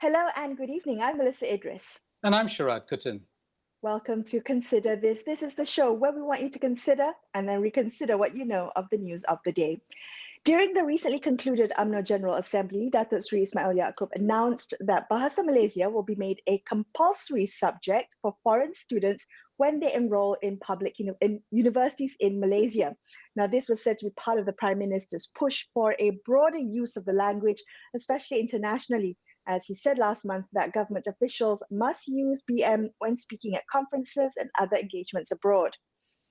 Hello and good evening. I'm Melissa Idris. And I'm Sharad Kuttan. Welcome to Consider This. This is the show where we want you to consider and then reconsider what you know of the news of the day. During the recently concluded UMNO General Assembly, Datuk Sri Ismail Yaakob announced that Bahasa Malaysia will be made a compulsory subject for foreign students when they enroll in in universities in Malaysia. Now, this was said to be part of the Prime Minister's push for a broader use of the language, especially internationally, as he said last month that government officials must use BM when speaking at conferences and other engagements abroad.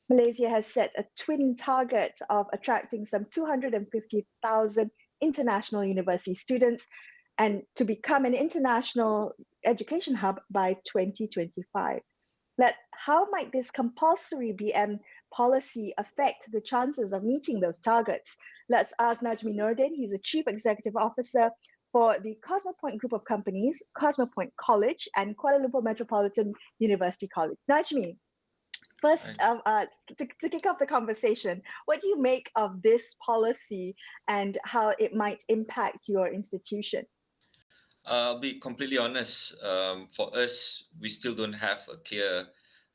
Malaysia has set a twin target of attracting some 250,000 international university students and to become an international education hub by 2025. How might this compulsory BM policy affect the chances of meeting those targets? Let's ask Najmi Nordin. He's a Chief Executive Officer for the Cosmopoint Group of Companies, Cosmopoint College, and Kuala Lumpur Metropolitan University College. Najmi, first, to kick off the conversation, what do you make of this policy and how it might impact your institution? I'll be completely honest. For us, we still don't have a clear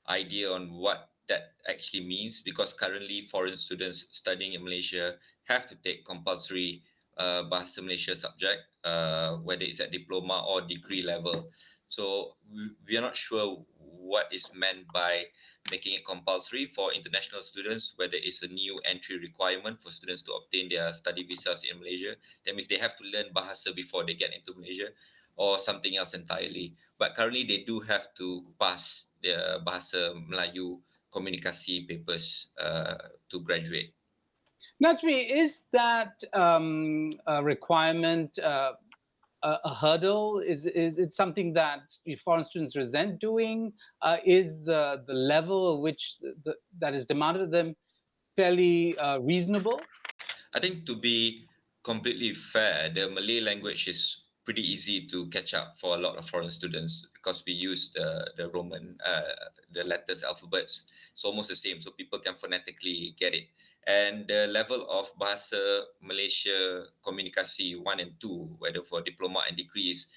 idea on what that actually means because currently foreign students studying in Malaysia have to take compulsory Bahasa Malaysia subject, whether it's at diploma or degree level. So we are not sure what is meant by making it compulsory for international students, whether it's a new entry requirement for students to obtain their study visas in Malaysia. That means they have to learn Bahasa before they get into Malaysia or something else entirely. But currently they do have to pass their Bahasa Melayu komunikasi papers to graduate. Najmi, is that a requirement a hurdle? Is it something that foreign students resent doing? Is the level which that is demanded of them fairly reasonable? I think to be completely fair, the Malay language is pretty easy to catch up for a lot of foreign students because we use the Roman, the letters, alphabets. It's almost the same, so people can phonetically get it. And the level of Bahasa Malaysia Komunikasi 1 and 2, whether for diploma and degrees,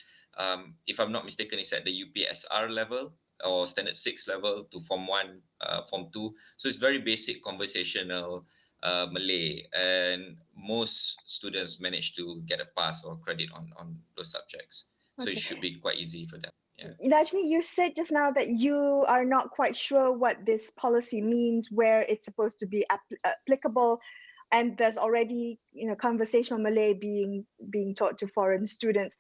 if I'm not mistaken, is at the UPSR level or Standard 6 level to Form 1, Form 2. So it's very basic conversational Malay, and most students manage to get a pass or credit on those subjects. So it should be quite easy for them. Yeah. Najmi, you said just now that you are not quite sure what this policy means, where it's supposed to be applicable, and there's already conversational Malay being taught to foreign students.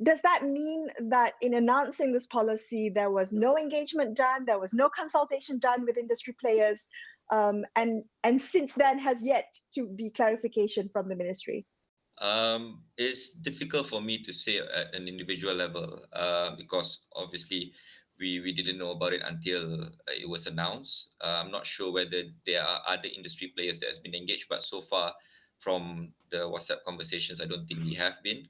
Does that mean that in announcing this policy, there was no engagement done, there was no consultation done with industry players, and since then has yet to be clarification from the ministry? It's difficult for me to say at an individual level because obviously we didn't know about it until it was announced. I'm not sure whether there are other industry players that has been engaged, but so far from the WhatsApp conversations, I don't think we have been.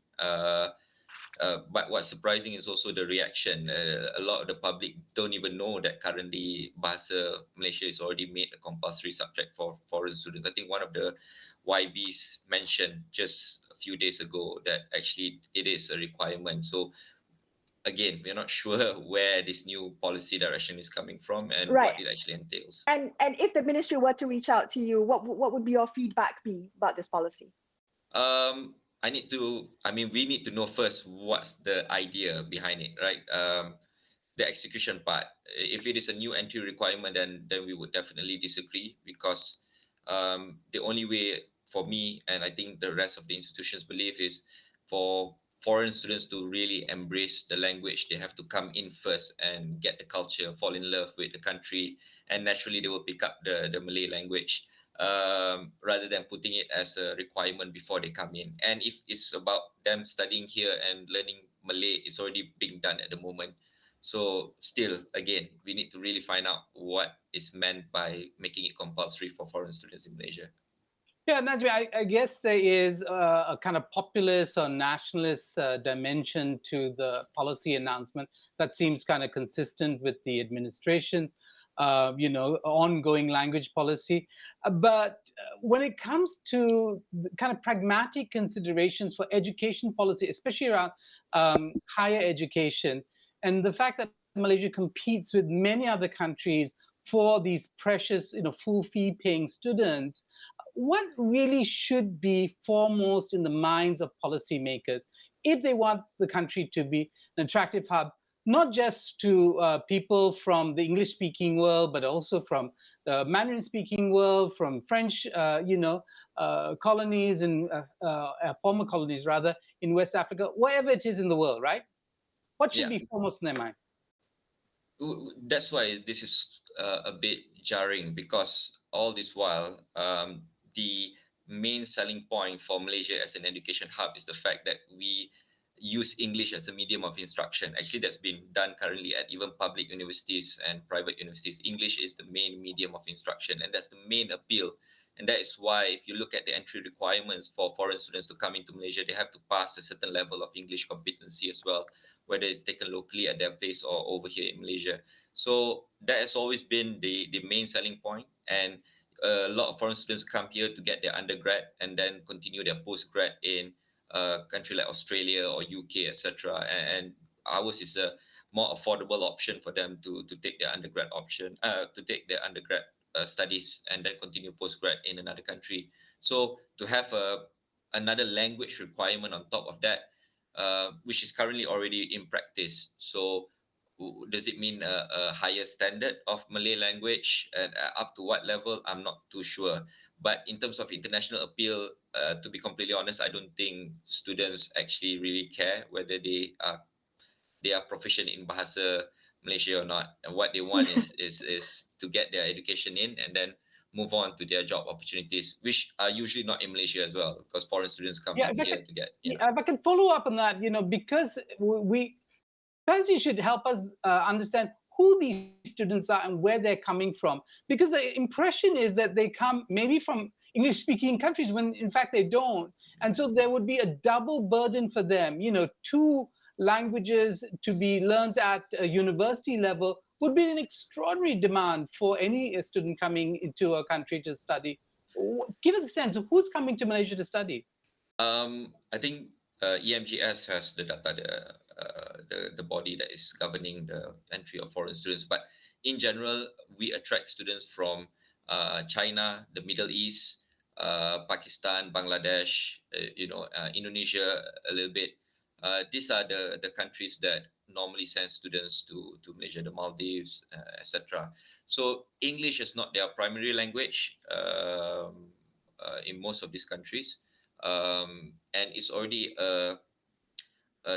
But what's surprising is also the reaction. A lot of the public don't even know that currently Bahasa Malaysia is already made a compulsory subject for foreign students. I think one of the YBs mentioned just a few days ago that actually it is a requirement. So again, we're not sure where this new policy direction is coming from and what it actually entails. And if the ministry were to reach out to you, what would be your feedback be about this policy? We need to know first what's the idea behind it, right? The execution part. If it is a new entry requirement, then we would definitely disagree because the only way for me, and I think the rest of the institutions believe, is for foreign students to really embrace the language. They have to come in first and get the culture, fall in love with the country, and naturally they will pick up the Malay language. Rather than putting it as a requirement before they come in. And if it's about them studying here and learning Malay, it's already being done at the moment. So still, again, we need to really find out what is meant by making it compulsory for foreign students in Malaysia. Yeah, Najmi, I guess there is a kind of populist or nationalist dimension to the policy announcement that seems kind of consistent with the administration's. ongoing language policy. But when it comes to the kind of pragmatic considerations for education policy, especially around higher education, and the fact that Malaysia competes with many other countries for these precious, full fee paying students, what really should be foremost in the minds of policymakers if they want the country to be an attractive hub, not just to people from the English speaking world, but also from the Mandarin speaking world, from French, colonies and former colonies rather in West Africa, wherever it is in the world, right? What should Yeah. be foremost in their mind? That's why this is a bit jarring, because all this while, the main selling point for Malaysia as an education hub is the fact that we use English as a medium of instruction. Actually, that's been done currently at even public universities and private universities. English is the main medium of instruction, and that's the main appeal. And that is why, if you look at the entry requirements for foreign students to come into Malaysia, they have to pass a certain level of English competency as well, whether it's taken locally at their place or over here in Malaysia. So that has always been the main selling point. And a lot of foreign students come here to get their undergrad and then continue their postgrad in a country like Australia or UK, etc. And ours is a more affordable option for them to take their undergrad studies and then continue postgrad in another country. So to have another language requirement on top of that, which is currently already in practice. So does it mean a higher standard of Malay language, and up to what level? I'm not too sure. But in terms of international appeal, to be completely honest, I don't think students actually really care whether they are proficient in Bahasa Malaysia or not. And what they want is to get their education in and then move on to their job opportunities, which are usually not in Malaysia as well, because foreign students come Yeah, in here to get. if I can follow up on that, because perhaps you should help us understand who these students are and where they're coming from. Because the impression is that they come maybe from English speaking countries when in fact they don't. And so there would be a double burden for them. Two languages to be learned at a university level would be an extraordinary demand for any student coming into a country to study. Give us a sense of who's coming to Malaysia to study. I think EMGS has the data, the body that is governing the entry of foreign students. But in general, we attract students from China, the Middle East, Pakistan, Bangladesh, Indonesia a little bit. These are the countries that normally send students to Malaysia, the Maldives, etc. So English is not their primary language in most of these countries. And it's already a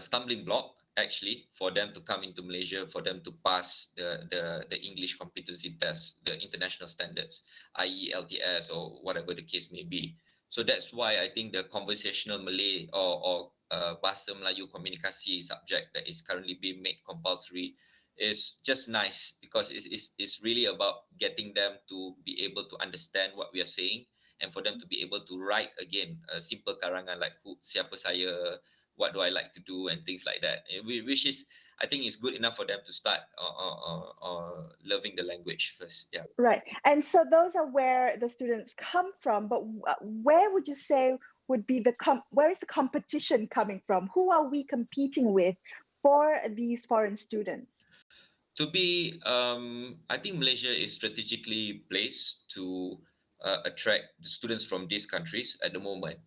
stumbling block actually for them to come into Malaysia, for them to pass the English competency test, the international standards, i.e. LTS or whatever the case may be. So that's why I think the conversational Malay or Bahasa Melayu Komunikasi subject that is currently being made compulsory is just nice, because it's really about getting them to be able to understand what we are saying, and for them to be able to write again a simple karangan like siapa saya, what do I like to do, and things like that, which is, I think, is good enough for them to start loving the language first. Yeah. Right. And so those are where the students come from. But where would you say would be where is the competition coming from? Who are we competing with for these foreign students? I think Malaysia is strategically placed to attract the students from these countries at the moment,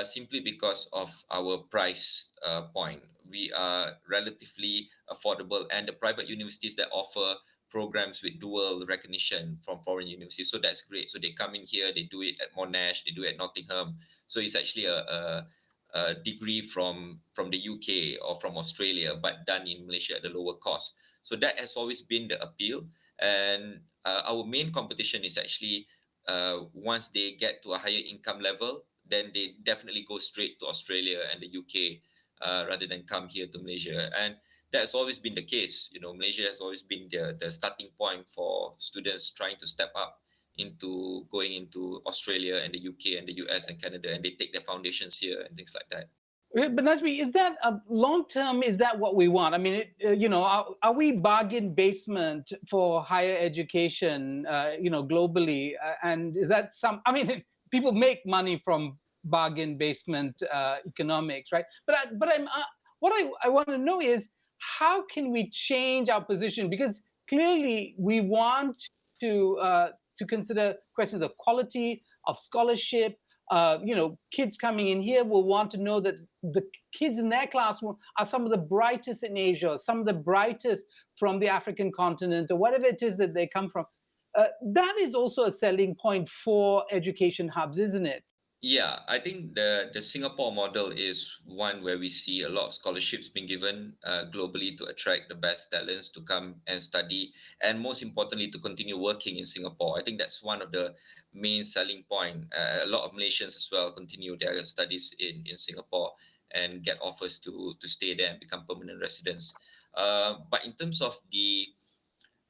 simply because of our price point. We are relatively affordable, and the private universities that offer programs with dual recognition from foreign universities, so that's great. So they come in here, they do it at Monash, they do it at Nottingham. So it's actually a degree from the UK or from Australia, but done in Malaysia at a lower cost. So that has always been the appeal. And our main competition is actually once they get to a higher income level, then they definitely go straight to Australia and the UK rather than come here to Malaysia. And that's always been the case. Malaysia has always been the starting point for students trying to step up into going into Australia and the UK and the US and Canada, and they take their foundations here and things like that. But Najmi, is that long term? Is that what we want? I mean, are we bargain basement for higher education, globally? And is that some? I mean, people make money from bargain basement economics, right? But what I want to know is how can we change our position? Because clearly we want to consider questions of quality, of scholarship. Kids coming in here will want to know that the kids in their class are some of the brightest in Asia, some of the brightest from the African continent, or whatever it is that they come from. That is also a selling point for education hubs, isn't it? Yeah, I think the Singapore model is one where we see a lot of scholarships being given globally to attract the best talents to come and study, and most importantly, to continue working in Singapore. I think that's one of the main selling point. A lot of Malaysians as well continue their studies in Singapore and get offers to stay there and become permanent residents. But in terms of the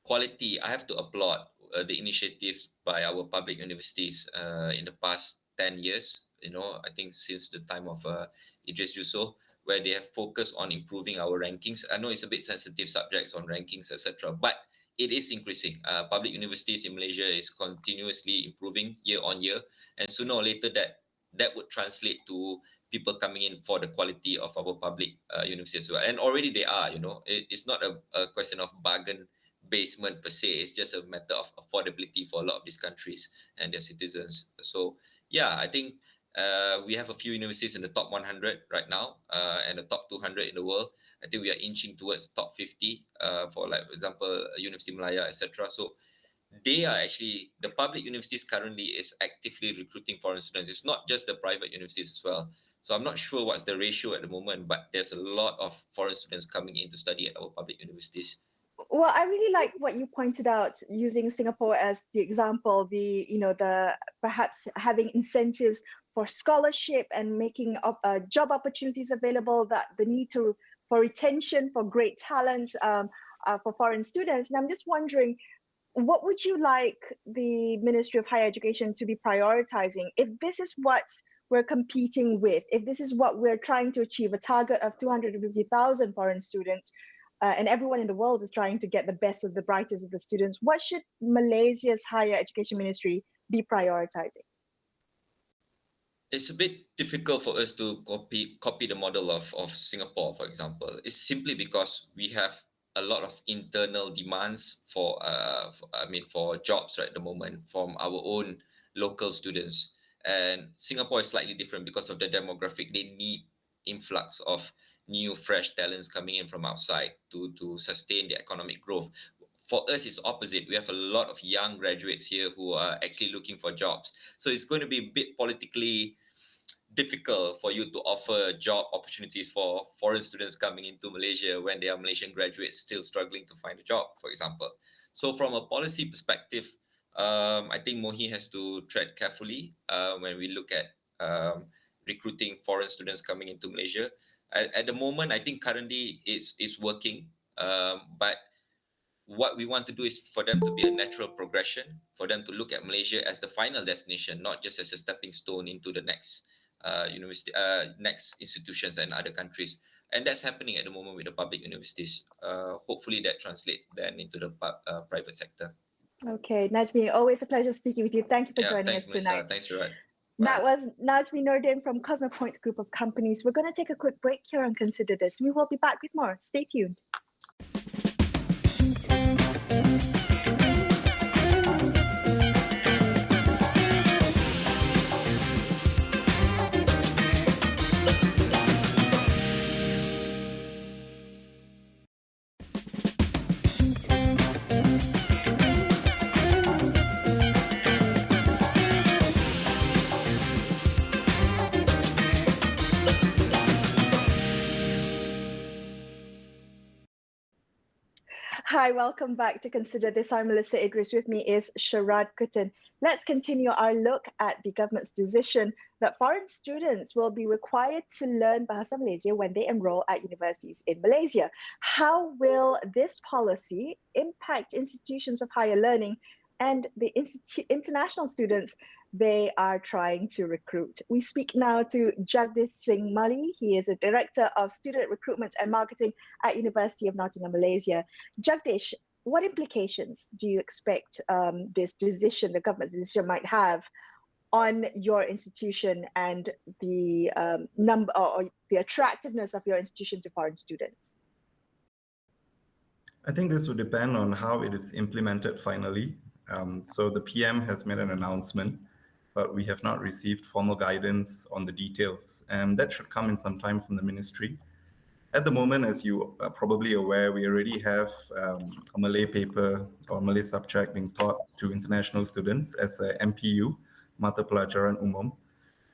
quality, I have to applaud the initiatives by our public universities in the past 10 years. I think since the time of Idris Yusof, where they have focused on improving our rankings. I know it's a bit sensitive subjects on rankings, etc., but it is increasing. Public universities in Malaysia is continuously improving year on year, and sooner or later that would translate to people coming in for the quality of our public universities as well. And already they are. It's not a question of bargain basement per se. It's just a matter of affordability for a lot of these countries and their citizens. So yeah, I think we have a few universities in the top 100 right now, and the top 200 in the world. I think we are inching towards the top 50 for, like, for example, University Malaya, etc. So they are actually, the public universities currently is actively recruiting foreign students. It's not just the private universities as well. So I'm not sure what's the ratio at the moment, but there's a lot of foreign students coming in to study at our public universities. Well, I really like what you pointed out, using Singapore as the example, the perhaps having incentives for scholarship and making job opportunities available, that the need for retention for great talent for foreign students. And I'm just wondering, what would you like the Ministry of Higher Education to be prioritizing if this is what we're competing with, if this is what we're trying to achieve, a target of 250,000 foreign students, and everyone in the world is trying to get the best of the brightest of the students. What should Malaysia's Higher Education Ministry be prioritizing? It's a bit difficult for us to copy the model of Singapore, for example. It's simply because we have a lot of internal demands for jobs right at the moment from our own local students. And Singapore is slightly different because of the demographic. They need influx of new fresh talents coming in from outside to sustain the economic growth. For us, it's opposite. We have a lot of young graduates here who are actually looking for jobs. So it's going to be a bit politically difficult for you to offer job opportunities for foreign students coming into Malaysia when they are Malaysian graduates still struggling to find a job, for example. So from a policy perspective, I think MOHI has to tread carefully when we look at recruiting foreign students coming into Malaysia. At the moment, I think currently it's working, but what we want to do is for them to be a natural progression, for them to look at Malaysia as the final destination, not just as a stepping stone into the next university, next institutions and other countries. And that's happening at the moment with the public universities. Hopefully that translates then into the private sector. Okay, Najmi, always a pleasure speaking with you. Thank you for joining us Melissa. Tonight. Thanks, Gerard. That was Najmi Nordin from Cosmopoint Group of Companies. We're going to take a quick break here and consider this. We will be back with more. Stay tuned. Hi, welcome back to Consider This. I'm Melissa Idris. With me is Sharad Kutan. Let's continue our look at the government's decision that foreign students will be required to learn Bahasa Malaysia when they enroll at universities in Malaysia. How will this policy impact institutions of higher learning and the international students they are trying to recruit. We speak now to Jagdish Singh Mali. He is a Director of Student Recruitment and Marketing at University of Nottingham, Malaysia. Jagdish, what implications do you expect this decision, the government's decision, might have on your institution and the number or the attractiveness of your institution to foreign students? I think this will depend on how it is implemented finally. So the PM has made an announcement, but we have not received formal guidance on the details, and that should come in some time from the ministry. At the moment, as you are probably aware, we already have a Malay paper or Malay subject being taught to international students as a MPU, Mata Pelajaran Umum.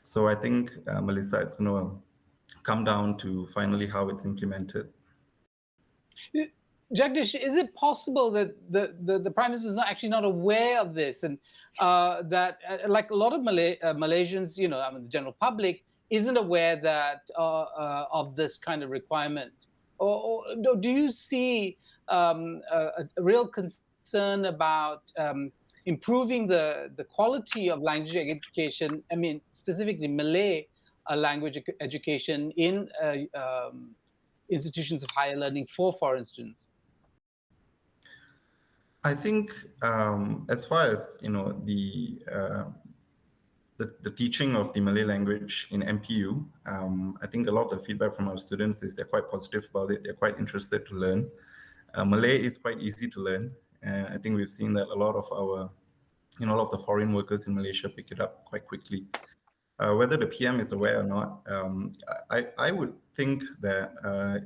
So I think, Melissa, it's going to come down to finally how it's implemented. Jagdish, is it possible that the Prime Minister is actually not aware of this, and that, like a lot of Malaysians, you know, I mean, the general public isn't aware that of this kind of requirement? Or do you see a real concern about improving the quality of language education? I mean, specifically Malay language education in institutions of higher learning for foreign students? I think, as far as the teaching of the Malay language in MPU, I think a lot of the feedback from our students is they're quite positive about it. They're quite interested to learn. Malay is quite easy to learn, and I think we've seen that a lot of our, a lot of the foreign workers in Malaysia pick it up quite quickly. Whether the PM is aware or not, I would think that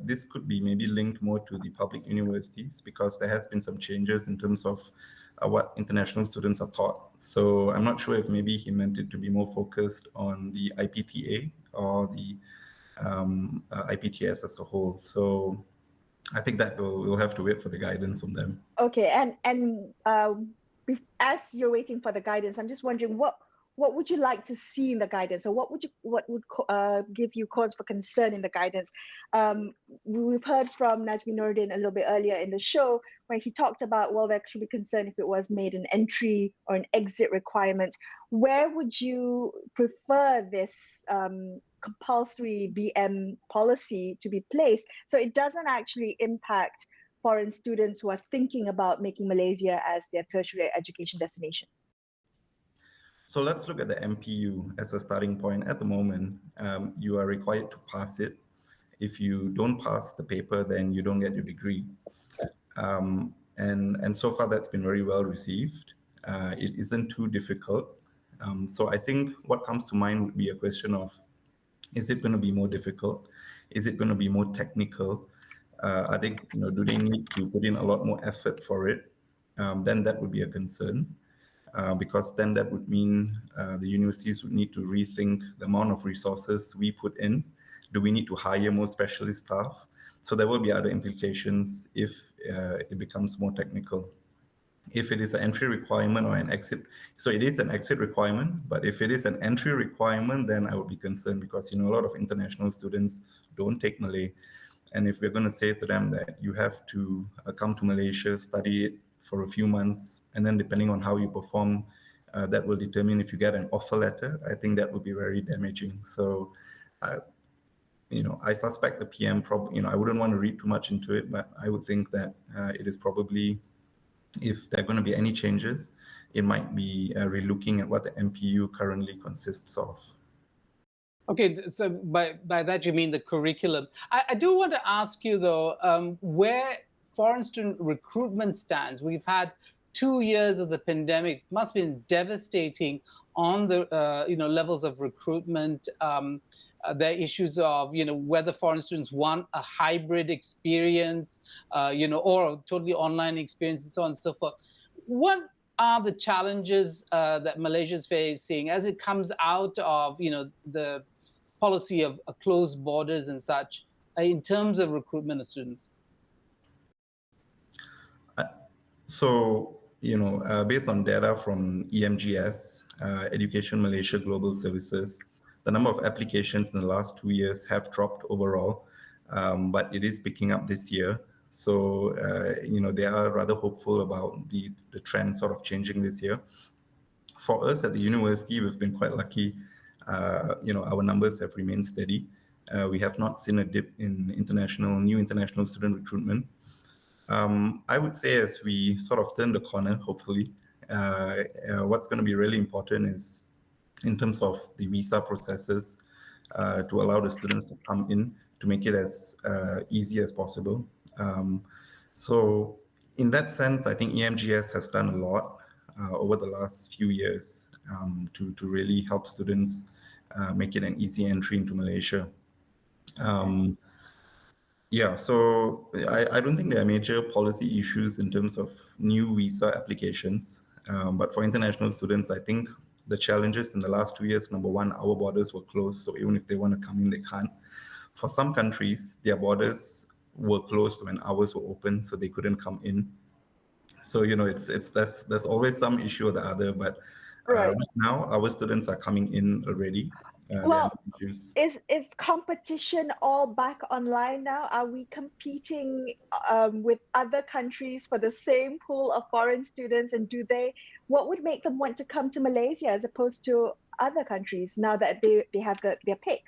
this could be maybe linked more to the public universities, because there has been some changes in terms of what international students are taught. So I'm not sure if maybe he meant it to be more focused on the IPTA or the IPTS as a whole. So I think that we'll have to wait for the guidance from them. Okay, and as you're waiting for the guidance, I'm just wondering what would you like to see in the guidance, or what would give you cause for concern in the guidance? We've heard from Najmi Nordin a little bit earlier in the show, where he talked about, well, there should be concern if it was made an entry or an exit requirement. Where would you prefer this compulsory BM policy to be placed, so it doesn't actually impact foreign students who are thinking about making Malaysia as their tertiary education destination? So let's look at the MPU as a starting point. At the moment, you are required to pass it. If you don't pass the paper, then you don't get your degree. And so far, that's been very well received. It isn't too difficult. So I think what comes to mind would be a question of, is it going to be more difficult? Is it going to be more technical? I think, do they need to put in a lot more effort for it? Then that would be a concern. Because then that would mean the universities would need to rethink the amount of resources we put in. Do we need to hire more specialist staff? So there will be other implications if it becomes more technical. If it is an entry requirement or an exit, so it is an exit requirement, but if it is an entry requirement, then I would be concerned, because a lot of international students don't take Malay. And if we're going to say to them that you have to come to Malaysia, study it for a few months, and then depending on how you perform, that will determine if you get an offer letter, I think that would be very damaging. So, I suspect the PM probably, I wouldn't want to read too much into it, but I would think that it is probably, if there are going to be any changes, it might be relooking at what the MPU currently consists of. Okay, so by that you mean the curriculum. I do want to ask you though, where foreign student recruitment stands. We've had 2 years of the pandemic. It must have been devastating on the levels of recruitment. There are issues of whether foreign students want a hybrid experience, or a totally online experience, and so on and so forth. What are the challenges that Malaysia is facing as it comes out of the policy of closed borders and such in terms of recruitment of students? So, based on data from EMGS, Education Malaysia Global Services, the number of applications in the last 2 years have dropped overall, but it is picking up this year. So, they are rather hopeful about the trend sort of changing this year. For us at the university, we've been quite lucky. Our numbers have remained steady. We have not seen a dip in new international student recruitment. I would say as we sort of turn the corner, hopefully, what's going to be really important is in terms of the visa processes to allow the students to come in, to make it as easy as possible. So in that sense, I think EMGS has done a lot over the last few years to really help students make it an easy entry into Malaysia. So I don't think there are major policy issues in terms of new visa applications. But for international students, I think the challenges in the last 2 years, number one, our borders were closed. So even if they want to come in, they can't. For some countries, their borders were closed when ours were open, so they couldn't come in. So, there's always some issue or the other, but Right. right now our students are coming in already. Well, is competition all back online now? Are we competing with other countries for the same pool of foreign students? And what would make them want to come to Malaysia as opposed to other countries now that they have their pick?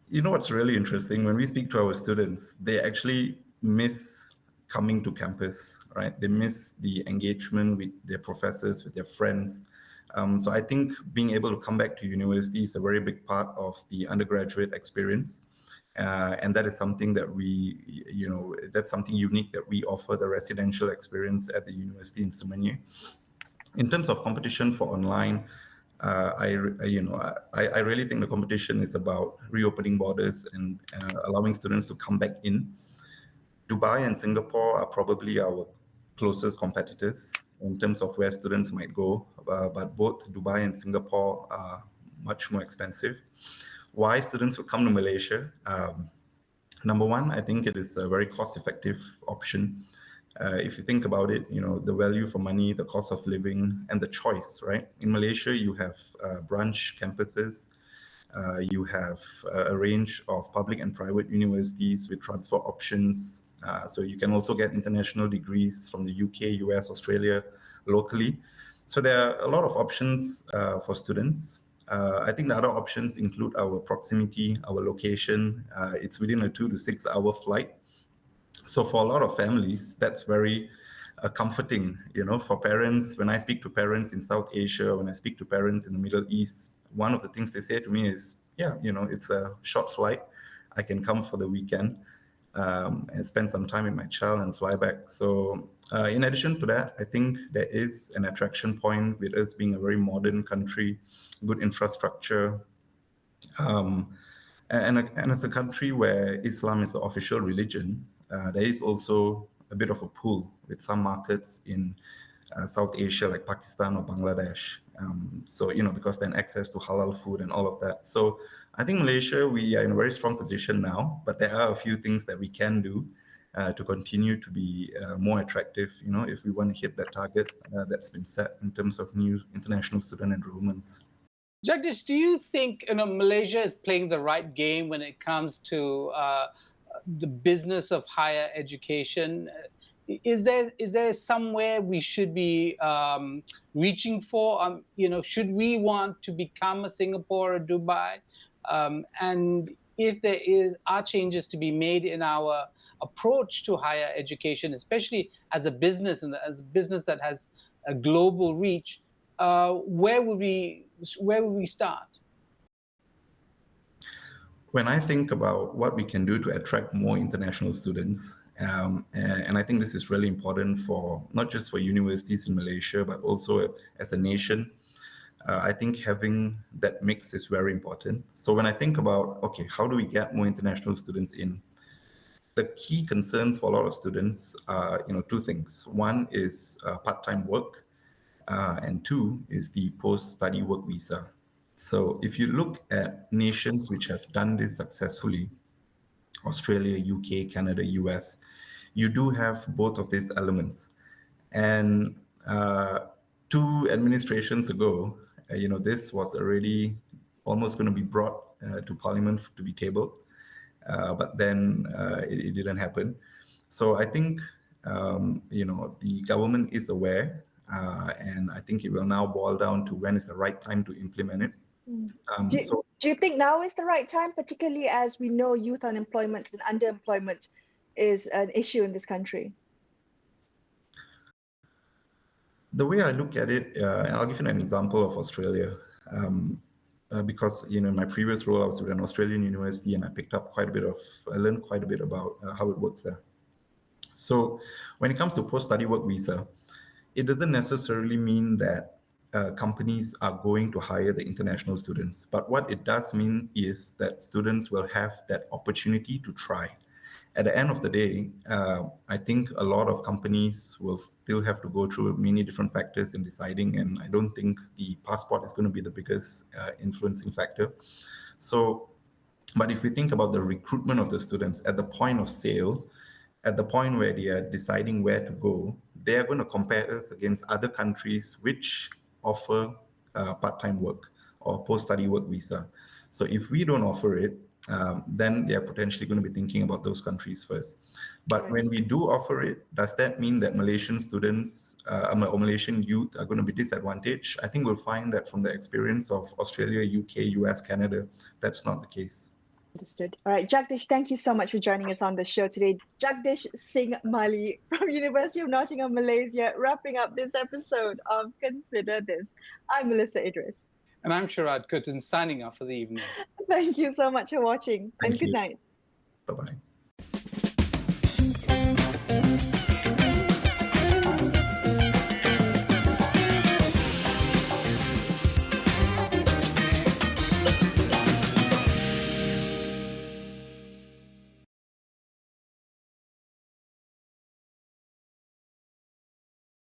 You know what's really interesting? When we speak to our students, they actually miss coming to campus, right? They miss the engagement with their professors, with their friends. So I think being able to come back to university is a very big part of the undergraduate experience. And that is something that that's something unique that we offer, the residential experience at the university in Semenyih. In terms of competition for online, I really think the competition is about reopening borders and allowing students to come back in. Dubai and Singapore are probably our closest competitors in terms of where students might go, but both Dubai and Singapore are much more expensive. Why students would come to Malaysia? Number one, I think it is a very cost-effective option. If you think about it, the value for money, the cost of living, and the choice, right? In Malaysia, you have branch campuses, you have a range of public and private universities with transfer options. So you can also get international degrees from the UK, US, Australia, locally. So there are a lot of options for students. I think the other options include our proximity, our location. It's within a 2 to 6 hour flight. So for a lot of families, that's very comforting, for parents. When I speak to parents in South Asia, when I speak to parents in the Middle East, one of the things they say to me is, it's a short flight. I can come for the weekend and spend some time with my child and fly back. So in addition to that, I think there is an attraction point with us being a very modern country, good infrastructure. And as a country where Islam is the official religion, there is also a bit of a pull with some markets in South Asia, like Pakistan or Bangladesh. So, because then access to halal food and all of that. So I think Malaysia, we are in a very strong position now, but there are a few things that we can do to continue to be more attractive, if we want to hit that target that's been set in terms of new international student enrollments. Jagdish, do you think Malaysia is playing the right game when it comes to the business of higher education? Is there somewhere we should be reaching for? Should we want to become a Singapore or Dubai? And if there are changes to be made in our approach to higher education, especially as a business and as a business that has a global reach, where would we start? When I think about what we can do to attract more international students, and I think this is really important for not just for universities in Malaysia, but also as a nation, I think having that mix is very important. So when I think about, okay, how do we get more international students in? The key concerns for a lot of students are, two things. One is part-time work, and two is the post-study work visa. So if you look at nations which have done this successfully, Australia, UK, Canada, US, you do have both of these elements. And 2 administrations ago, this was already almost going to be brought to Parliament to be tabled, but then it didn't happen. So I think, the government is aware and I think it will now boil down to when is the right time to implement it. Do you think now is the right time, particularly as we know youth unemployment and underemployment is an issue in this country? The way I look at it, and I'll give you an example of Australia, because in my previous role I was with an Australian university, and I learned quite a bit about how it works there. So when it comes to post-study work visa, it doesn't necessarily mean that companies are going to hire the international students, but what it does mean is that students will have that opportunity to try. At the end of the day, I think a lot of companies will still have to go through many different factors in deciding, and I don't think the passport is going to be the biggest influencing factor. So, but if we think about the recruitment of the students at the point of sale, at the point where they are deciding where to go, they are going to compare us against other countries which offer part-time work or post-study work visa. So if we don't offer it, then they are potentially going to be thinking about those countries first. But when we do offer it, does that mean that Malaysian students or Malaysian youth are going to be disadvantaged? I think we'll find that from the experience of Australia, UK, US, Canada, that's not the case. Understood. All right, Jagdish, thank you so much for joining us on the show today. Jagdish Singh Mali from University of Nottingham, Malaysia, wrapping up this episode of Consider This. I'm Melissa Idris. And I'm Sharad Kuttan, signing off for the evening. Thank you so much for watching, and good night. Bye-bye.